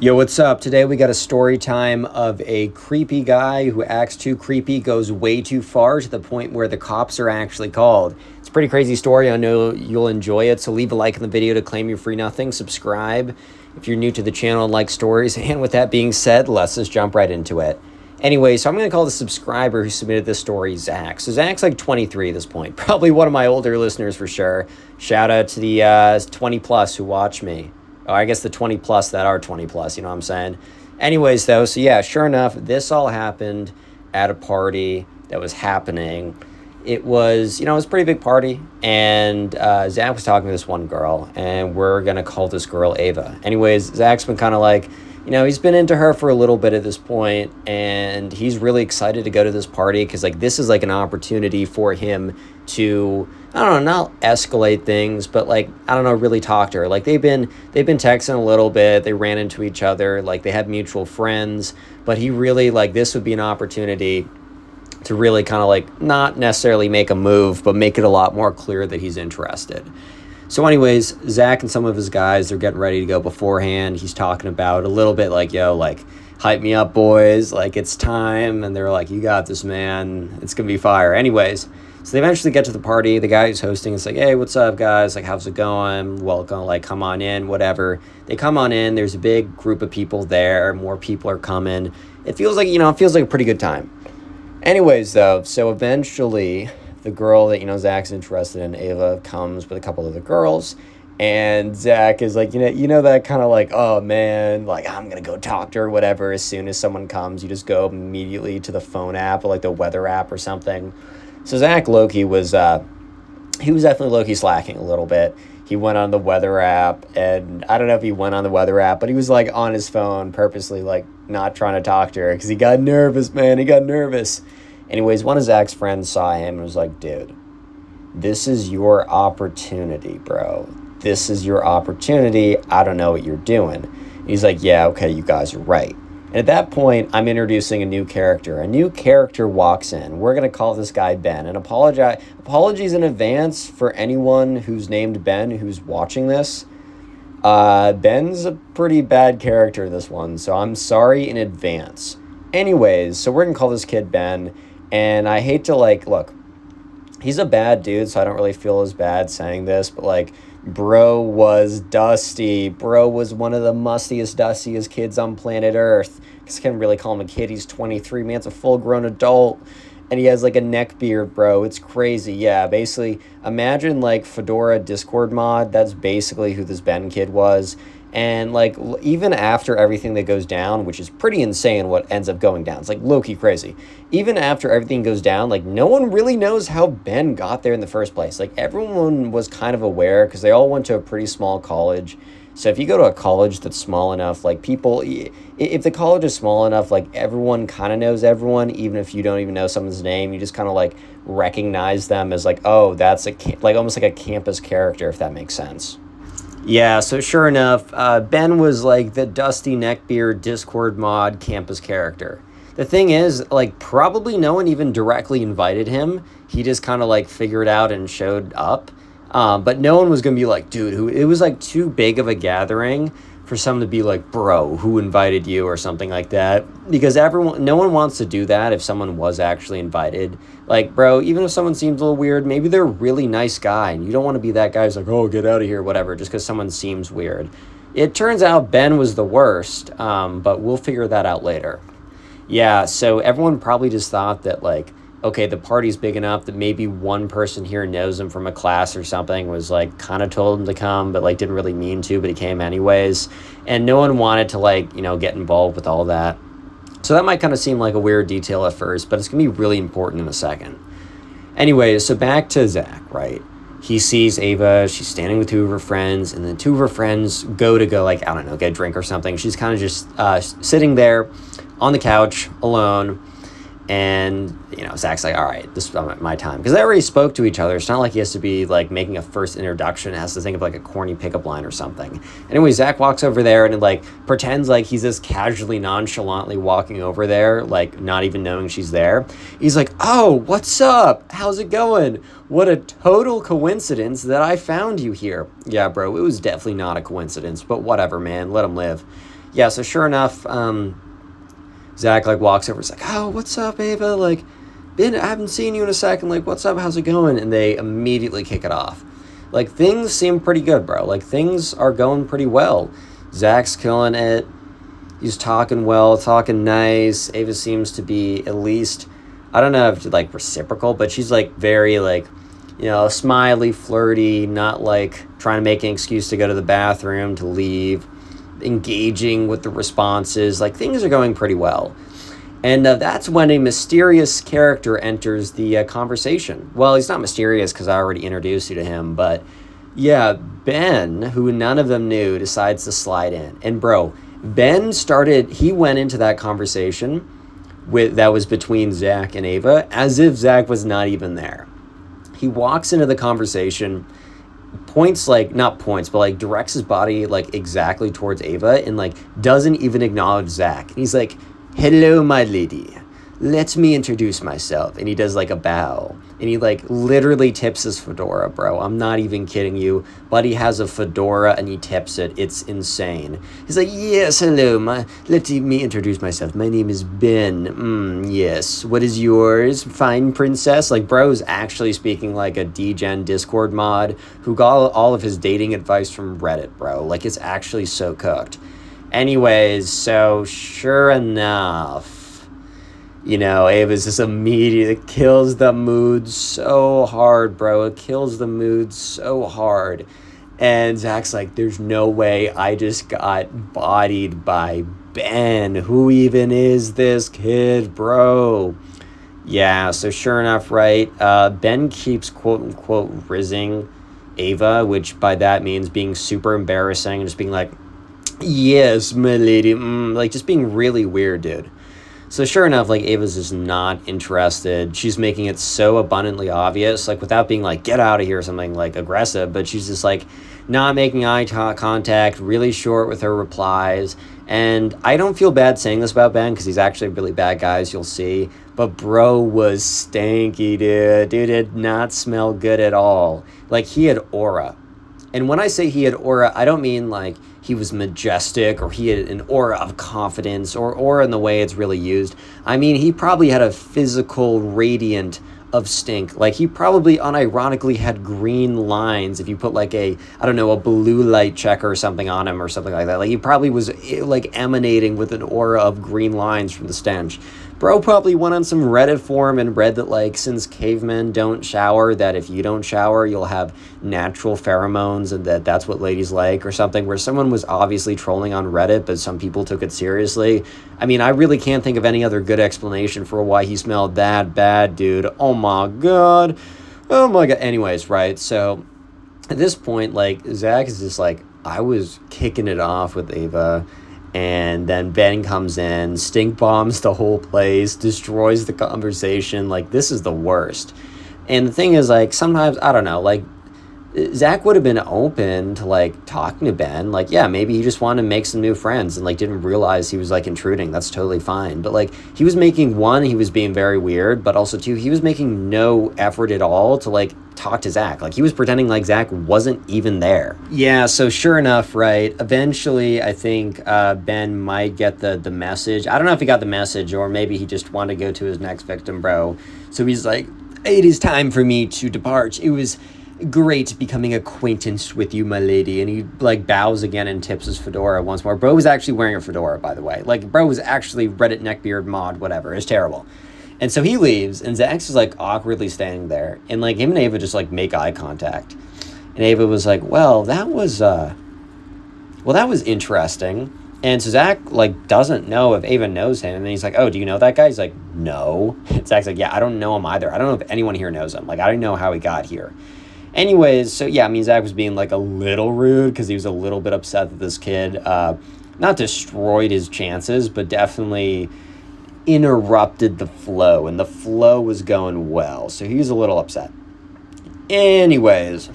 Yo, what's up? Today we got a story time of a creepy guy who acts too creepy, goes way too far to the point where the cops are actually called. It's a pretty crazy story. I know you'll enjoy it, so leave a like in the video to claim your free nothing. Subscribe if you're new to the channel and like stories. And with that being said, let's just jump right into it. Anyway, so I'm going to call the subscriber who submitted this story Zach. So Zach's like 23 at this point, probably one of my older listeners for sure. Shout out to the 20 plus who watch me. Oh, I guess the 20 plus that are 20 plus, you know what I'm saying? Anyways, though, so yeah, sure enough, this all happened at a party that was happening. It was, it was a pretty big party, and Zach was talking to this one girl, and we're going to call this girl Ava. Anyways, Zach's been kind of like, he's been into her for a little bit at this point, and he's really excited to go to this party because, like, this is, like, an opportunity for him to, I don't know, not escalate things, but, like, I don't know, really talk to her. Like, they've been texting a little bit. They ran into each other. Like, they had mutual friends, but he really, like, this would be an opportunity to really kind of, like, not necessarily make a move, but make it a lot more clear that he's interested. So anyways, Zach and some of his guys, they're getting ready to go beforehand. He's talking about a little bit like, yo, like, hype me up, boys. Like, it's time. And they're like, you got this, man. It's going to be fire. Anyways, so they eventually get to the party. The guy who's hosting is like, hey, what's up, guys? Like, how's it going? Welcome. Like, come on in, whatever. They come on in. There's a big group of people there. More people are coming. It feels like, it feels like a pretty good time. Anyways, though, so eventually the girl that, Zach's interested in, Ava, comes with a couple of the girls, and Zach is like, that kind of like, oh, man, like, I'm going to go talk to her, whatever. As soon as someone comes, you just go immediately to the phone app or, like, the weather app or something. So Zach Loki was, he was definitely Loki slacking a little bit. He went on the weather app, and I don't know if he went on the weather app, but he was, like, on his phone purposely, like, not trying to talk to her because he got nervous, man. He got nervous. Anyways, one of Zach's friends saw him and was like, dude, this is your opportunity, bro. This is your opportunity. I don't know what you're doing. And he's like, yeah, okay, you guys are right. And at that point, I'm introducing a new character. A new character walks in. We're going to call this guy Ben. And apologies in advance for anyone who's named Ben who's watching this. Ben's a pretty bad character in this one, so I'm sorry in advance. Anyways, so we're going to call this kid Ben. And I hate to, like, look, he's a bad dude, so I don't really feel as bad saying this, but, like, bro was dusty. Bro was one of the mustiest, dustiest kids on planet Earth. Because I can't really call him a kid. He's 23. Man's a full-grown adult. And he has, like, a neck beard, bro. It's crazy. Yeah, basically, imagine, like, Fedora Discord mod. That's basically who this Ben kid was. And, like, even after everything that goes down, which is pretty insane what ends up going down. It's, like, low-key crazy. Even after everything goes down, like, no one really knows how Ben got there in the first place. Like, everyone was kind of aware because they all went to a pretty small college. So if you go to a college that's small enough, like, people, if the college is small enough, like, everyone kind of knows everyone, even if you don't even know someone's name. You just kind of, like, recognize them as, like, oh, that's like almost like a campus character, if that makes sense. Yeah, so sure enough, Ben was like the dusty neckbeard Discord mod campus character. The thing is, like, probably no one even directly invited him. He just kind of, like, figured out and showed up. But no one was going to be like, dude, it was, like, too big of a gathering for someone to be like, bro, who invited you or something like that. Because no one wants to do that if someone was actually invited. Like, bro, even if someone seems a little weird, maybe they're a really nice guy, and you don't want to be that guy who's like, oh, get out of here, whatever, just because someone seems weird. It turns out Ben was the worst, but we'll figure that out later. Yeah, so everyone probably just thought that, like, okay, the party's big enough that maybe one person here knows him from a class or something, was, like, kind of told him to come, but, like, didn't really mean to, but he came anyways. And no one wanted to, like, get involved with all that. So that might kind of seem like a weird detail at first, but it's going to be really important in a second. Anyways, so back to Zach, right? He sees Ava, she's standing with two of her friends, and then two of her friends go, like, I don't know, get a drink or something. She's kind of just sitting there on the couch alone. And, Zach's like, all right, this is my time. Because they already spoke to each other. It's not like he has to be, like, making a first introduction. It has to think of, like, a corny pickup line or something. Anyway, Zach walks over there and, like, pretends like he's just casually, nonchalantly walking over there, like, not even knowing she's there. He's like, oh, what's up? How's it going? What a total coincidence that I found you here. Yeah, bro, it was definitely not a coincidence. But whatever, man. Let him live. yeah, so sure enough, Zach like walks over. It's like, oh, what's up, Ava? Like, I haven't seen you in a second. Like, what's up? How's it going? And they immediately kick it off. Like, things seem pretty good, bro. Like, things are going pretty well. Zach's killing it. He's talking well, talking nice. Ava seems to be at least, I don't know if it's like reciprocal, but she's like very like, smiley, flirty, not like trying to make an excuse to go to the bathroom, to leave, engaging with the responses. Like, things are going pretty well. And that's when a mysterious character enters the conversation. Well, he's not mysterious because I already introduced you to him, but yeah, Ben, who none of them knew, decides to slide in. And bro, he went into that conversation that was between Zach and Ava as if Zach was not even there. He walks into the conversation, not points, but like directs his body like exactly towards Ava and like doesn't even acknowledge Zach. And he's like, hello, my lady. Let me introduce myself. And he does like a bow. And he like literally tips his fedora, bro. I'm not even kidding you. Buddy has a fedora and he tips it. It's insane. He's like, yes, hello. Let me introduce myself. My name is Ben. Yes. What is yours? Fine, princess. Like, bro's actually speaking like a DGen Discord mod who got all of his dating advice from Reddit, bro. Like, it's actually so cooked. Anyways, so sure enough, Ava's just immediately kills the mood so hard, bro. It kills the mood so hard. And Zach's like, there's no way I just got bodied by Ben. Who even is this kid, bro? Yeah, so sure enough, right? Ben keeps quote unquote rizzing Ava, which by that means being super embarrassing and just being like, yes, my lady. Like just being really weird, dude. So sure enough, like Ava's just not interested. She's making it so abundantly obvious, like without being like, get out of here or something like aggressive, but she's just like not making eye contact, really short with her replies. And I don't feel bad saying this about Ben because he's actually a really bad guy, as you'll see. But bro was stanky, dude. Dude did not smell good at all. Like he had aura. And when I say he had aura, I don't mean like he was majestic or he had an aura of confidence or aura in the way it's really used. I mean, he probably had a physical radiant of stink. Like he probably unironically had green lines if you put like a blue light checker or something on him or something like that. Like he probably was like emanating with an aura of green lines from the stench. Bro probably went on some Reddit forum and read that like since cavemen don't shower, that if you don't shower you'll have natural pheromones and that's what ladies like or something, where someone was obviously trolling on Reddit but some people took it seriously. I mean, I really can't think of any other good explanation for why he smelled that bad, dude. Oh my god. Anyways, right, so at this point like Zach is just like, I was kicking it off with Ava. And then Ben comes in, stink bombs the whole place, destroys the conversation. Like, this is the worst. And the thing is, like, sometimes, I don't know, like, Zach would have been open to, like, talking to Ben. Like, yeah, maybe he just wanted to make some new friends and, like, didn't realize he was, like, intruding. That's totally fine. But, like, he was being very weird. But also, two, he was making no effort at all to, like, talk to Zach. Like, he was pretending like Zach wasn't even there. Yeah, so sure enough, right, eventually I think Ben might get the message. I don't know if he got the message or maybe he just wanted to go to his next victim, bro. So he's like, it is time for me to depart. It was great becoming acquainted with you, my lady. And he like bows again and tips his fedora once more. Bro was actually wearing a fedora, by the way. Like, bro was actually Reddit neckbeard mod, whatever. It's terrible. And so he leaves, and Zach's just, like, awkwardly standing there. And, like, him and Ava just, like, make eye contact. And Ava was like, well, that was interesting. And so Zach, like, doesn't know if Ava knows him. And then he's like, oh, do you know that guy? He's like, no. And Zach's like, yeah, I don't know him either. I don't know if anyone here knows him. Like, I don't know how he got here. Anyways, so, yeah, I mean, Zach was being, like, a little rude because he was a little bit upset that this kid not destroyed his chances, but definitely interrupted the flow, and the flow was going well, so he was a little upset. Anyways,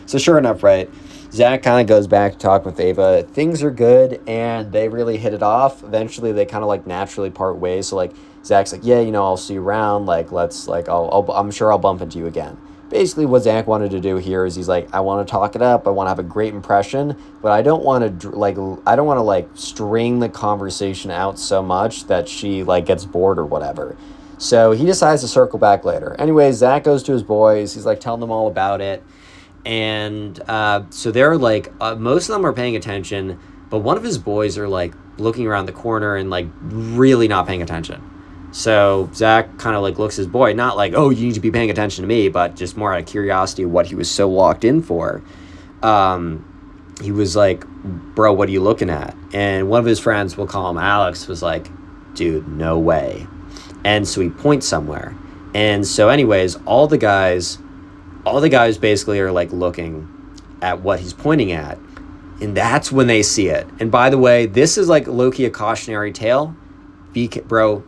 so sure enough, right, Zach kind of goes back to talk with Ava. Things are good, and they really hit it off. Eventually, they kind of like naturally part ways. So like Zach's like, yeah, I'll see you around. Like, let's like, I'm sure I'll bump into you again. basically what Zach wanted to do here is he's like, I want to talk it up. I want to have a great impression, but I don't want to like string the conversation out so much that she like gets bored or whatever. So he decides to circle back later. Anyway, Zach goes to his boys. He's like telling them all about it. And so they're like, most of them are paying attention, but one of his boys are like looking around the corner and like really not paying attention. So Zach kind of like looks at his boy, not like, oh, you need to be paying attention to me, but just more out of curiosity of what he was so locked in for. He was like, bro, what are you looking at? And one of his friends, we'll call him Alex, was like, dude, no way. And so he points somewhere. And so anyways, all the guys basically are like looking at what he's pointing at. And that's when they see it. And by the way, this is like low-key a cautionary tale. Be careful.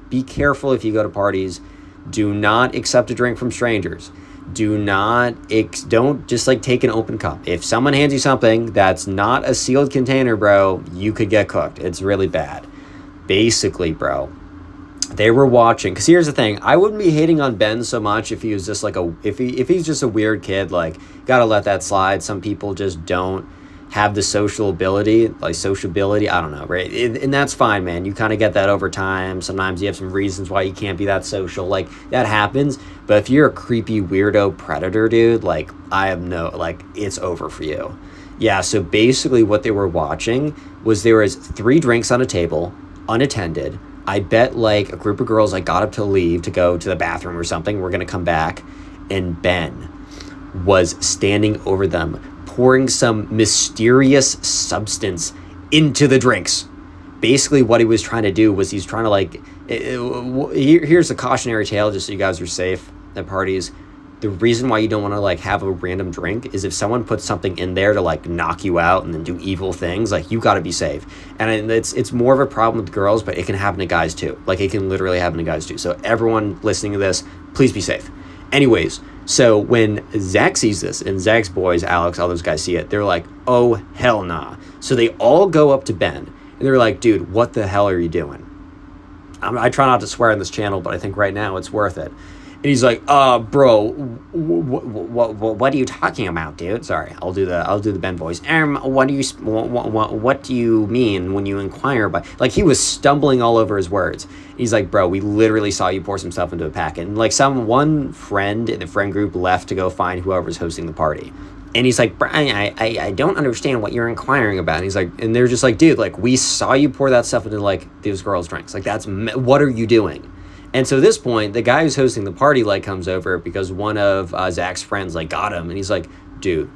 Be careful if you go to parties. Do not accept a drink from strangers. Don't just like take an open cup. If someone hands you something that's not a sealed container, bro, you could get cooked. It's really bad. Basically, bro, they were watching. Because here's the thing, I wouldn't be hating on Ben so much if he was just like if he's just a weird kid. Like, gotta let that slide. Some people just don't have the sociability, I don't know, right? And that's fine, man. You kind of get that over time. Sometimes you have some reasons why you can't be that social. Like, that happens. But if you're a creepy weirdo predator, dude, like, it's over for you. Yeah, so basically what they were watching was there was 3 drinks on a table, unattended. I bet, like, a group of girls, like, got up to leave to go to the bathroom or something. We're going to come back. And Ben was standing over them, pouring some mysterious substance into the drinks. Basically what he was trying to do was he's trying to like, here's a cautionary tale just so you guys are safe at parties. The reason why you don't want to like have a random drink is if someone puts something in there to like knock you out and then do evil things, like you got to be safe. And it's more of a problem with girls, but it can happen to guys too. Like it can literally happen to guys too. So everyone listening to this, please be safe. Anyways, so when Zach sees this and Zach's boys, Alex, all those guys see it, they're like, oh, hell nah. So they all go up to Ben and they're like, dude, what the hell are you doing? I try not to swear on this channel, but I think right now it's worth it. And he's like, bro, what are you talking about, dude? Sorry, I'll do the Ben voice. What do you mean when you inquire about? Like, he was stumbling all over his words. He's like, bro, we literally saw you pour some stuff into a packet. And like one friend in the friend group left to go find whoever's hosting the party. And he's like, Brian, I don't understand what you're inquiring about. And he's like, and they're just like, dude, like, we saw you pour that stuff into like these girls' drinks. Like, what are you doing? And so at this point, the guy who's hosting the party like comes over because one of Zach's friends like got him, and he's like, dude,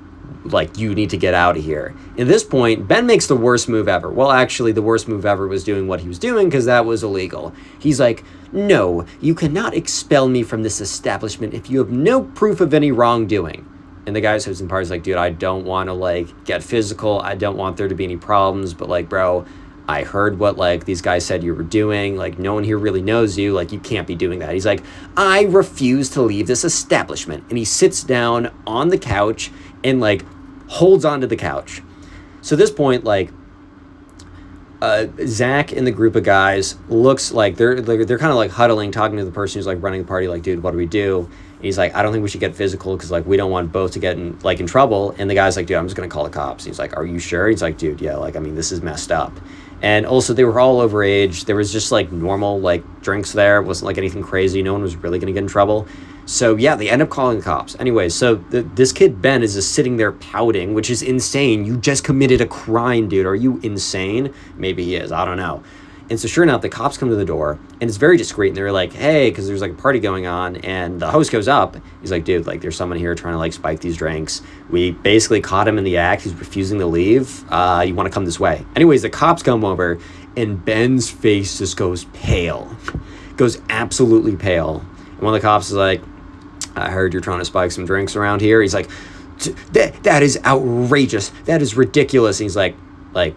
like, you need to get out of here. At this point, Ben makes the worst move ever. Well, actually, the worst move ever was doing what he was doing because that was illegal. He's like, no, you cannot expel me from this establishment if you have no proof of any wrongdoing. And the guy who's hosting the party is like, dude, I don't want to like get physical. I don't want there to be any problems, but like, bro, I heard what like these guys said you were doing. Like, no one here really knows you. Like, you can't be doing that. He's like, I refuse to leave this establishment. And he sits down on the couch and like holds onto the couch. So at this point, like, Zach and the group of guys looks like they're kind of like huddling, talking to the person who's like running the party. Like, dude, what do we do? And he's like, I don't think we should get physical because like we don't want both to get in trouble. And the guy's like, dude, I'm just gonna call the cops. And he's like, are you sure? He's like, dude, yeah, like, I mean, this is messed up. And also, they were all overage. There was just like normal like drinks there. It wasn't like anything crazy. No one was really gonna get in trouble. So yeah, they end up calling the cops. Anyways, so this kid Ben is just sitting there pouting, which is insane. You just committed a crime, dude. Are you insane? Maybe he is. I don't know. And so sure enough, the cops come to the door, and it's very discreet. And they're like, hey, because there's like a party going on, and the host goes up. He's like, dude, like, there's someone here trying to like spike these drinks. We basically caught him in the act. He's refusing to leave. You want to come this way? Anyways, the cops come over, and Ben's face just goes pale, goes absolutely pale. And one of the cops is like, I heard you're trying to spike some drinks around here. He's like, that is outrageous. That is ridiculous. And he's like, do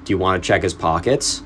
you want to check his pockets?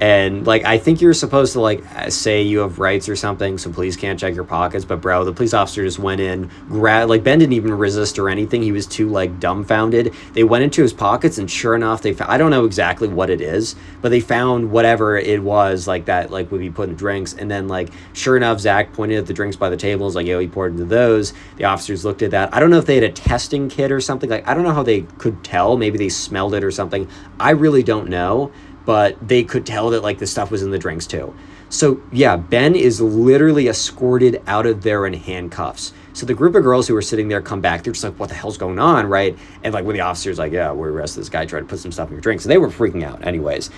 And like, I think you're supposed to like say you have rights or something, so police can't check your pockets. But bro, the police officer just went in, grabbed, like Ben didn't even resist or anything. He was too like dumbfounded. They went into his pockets, and sure enough, they found, I don't know exactly what it is, but they found whatever it was like that like would be put in drinks. And then like sure enough, Zach pointed at the drinks by the tables, like yo, he poured into those. The officers looked at that. I don't know if they had a testing kit or something. Like I don't know how they could tell. Maybe they smelled it or something. I really don't know. But they could tell that like the stuff was in the drinks too. So yeah, Ben is literally escorted out of there in handcuffs. So the group of girls who were sitting there come back. They're just like, what the hell's going on, right? And like when the officer's like, yeah, we're arresting this guy, trying to put some stuff in your drinks. And they were freaking out anyways.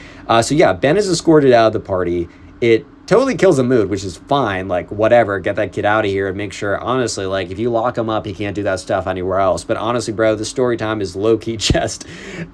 So yeah, Ben is escorted out of the party. It totally kills the mood, which is fine. Like whatever, get that kid out of here and make sure, honestly, like if you lock him up, he can't do that stuff anywhere else. But honestly, bro, the story time is low-key just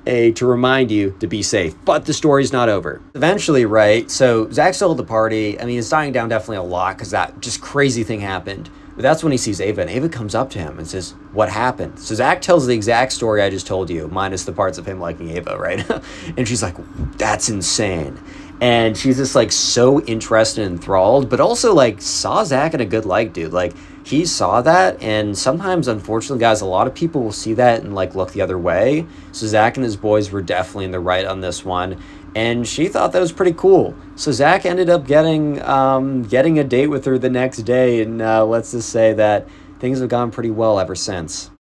to remind you to be safe. But the story's not over. Eventually, right, so Zach's still at the party. I mean, it's dying down definitely a lot because that just crazy thing happened. But that's when he sees Ava, and Ava comes up to him and says, what happened? So Zach tells the exact story I just told you, minus the parts of him liking Ava, right? And she's like, that's insane. And she's just like so interested and enthralled, but also like saw Zach in a good light, dude. Like he saw that, and sometimes, unfortunately, guys, a lot of people will see that and like look the other way. So Zach and his boys were definitely in the right on this one, and she thought that was pretty cool. So Zach ended up getting a date with her the next day, and let's just say that things have gone pretty well ever since.